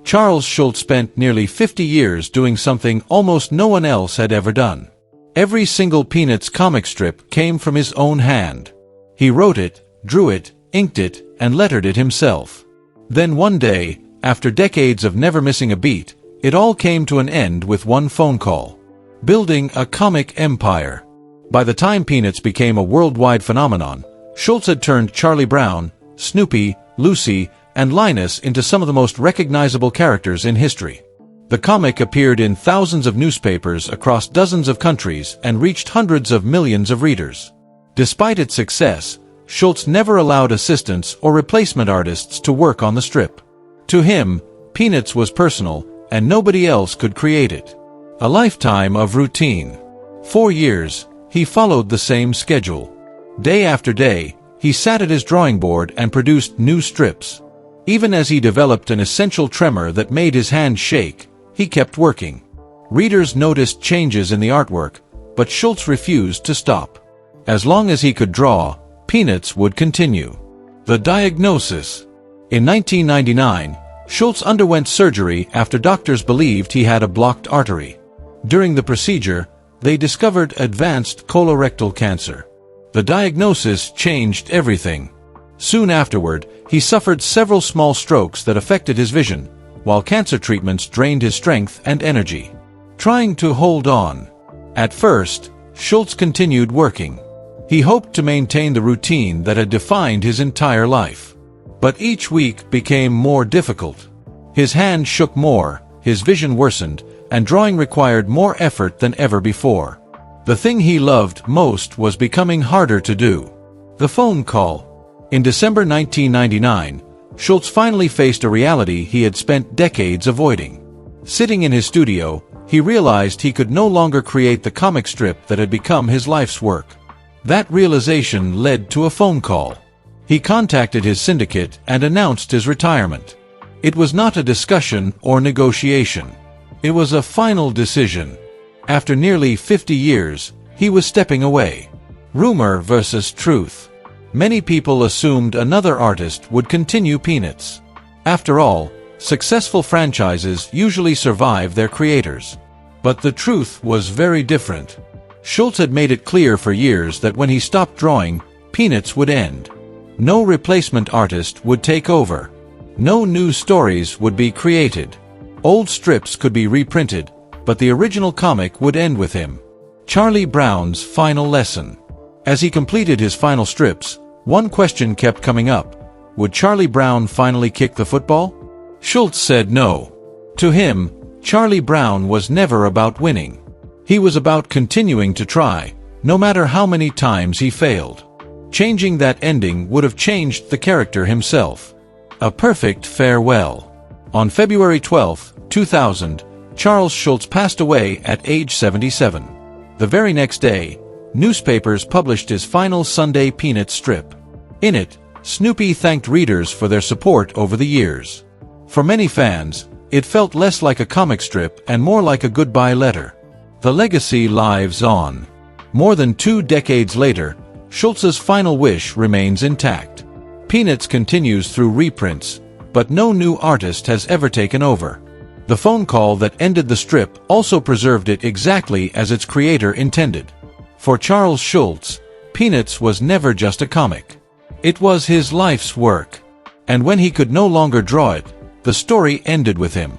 Charles Schulz spent nearly 50 years doing something almost no one else had ever done. Every single Peanuts comic strip came from his own hand. He wrote it, drew it, inked it, and lettered it himself. Then one day, after decades of never missing a beat, it all came to an end with one phone call. Building a comic empire. By the time Peanuts became a worldwide phenomenon, Schulz had turned Charlie Brown, Snoopy, Lucy, and Linus into some of the most recognizable characters in history. The comic appeared in thousands of newspapers across dozens of countries and reached hundreds of millions of readers. Despite its success, Schulz never allowed assistants or replacement artists to work on the strip. To him, Peanuts was personal, and nobody else could create it. A lifetime of routine. 4 years, he followed the same schedule. Day after day, he sat at his drawing board and produced new strips. Even as he developed an essential tremor that made his hand shake, he kept working. Readers noticed changes in the artwork, but Schulz refused to stop. As long as he could draw, Peanuts would continue. The diagnosis. In 1999, Schulz underwent surgery after doctors believed he had a blocked artery. During the procedure, they discovered advanced colorectal cancer. The diagnosis changed everything. Soon afterward, he suffered several small strokes that affected his vision, while cancer treatments drained his strength and energy. Trying to hold on. At first, Schulz continued working. He hoped to maintain the routine that had defined his entire life. But each week became more difficult. His hand shook more, his vision worsened, and drawing required more effort than ever before. The thing he loved most was becoming harder to do. The phone call. In December 1999, Schulz finally faced a reality he had spent decades avoiding. Sitting in his studio, he realized he could no longer create the comic strip that had become his life's work. That realization led to a phone call. He contacted his syndicate and announced his retirement. It was not a discussion or negotiation. It was a final decision. After nearly 50 years, he was stepping away. Rumor versus truth. Many people assumed another artist would continue Peanuts. After all, successful franchises usually survive their creators. But the truth was very different. Schulz had made it clear for years that when he stopped drawing, Peanuts would end. No replacement artist would take over. No new stories would be created. Old strips could be reprinted, but the original comic would end with him. Charlie Brown's final lesson. As he completed his final strips, one question kept coming up. Would Charlie Brown finally kick the football? Schulz said no. To him, Charlie Brown was never about winning. He was about continuing to try, no matter how many times he failed. Changing that ending would have changed the character himself. A perfect farewell. On February 12, 2000, Charles Schulz passed away at age 77. The very next day, newspapers published his final Sunday Peanuts strip. In it, Snoopy thanked readers for their support over the years. For many fans, it felt less like a comic strip and more like a goodbye letter. The legacy lives on. More than 2 decades later, Schulz's final wish remains intact. Peanuts continues through reprints, but no new artist has ever taken over. The phone call that ended the strip also preserved it exactly as its creator intended. For Charles Schulz, Peanuts was never just a comic. It was his life's work. And when he could no longer draw it, the story ended with him.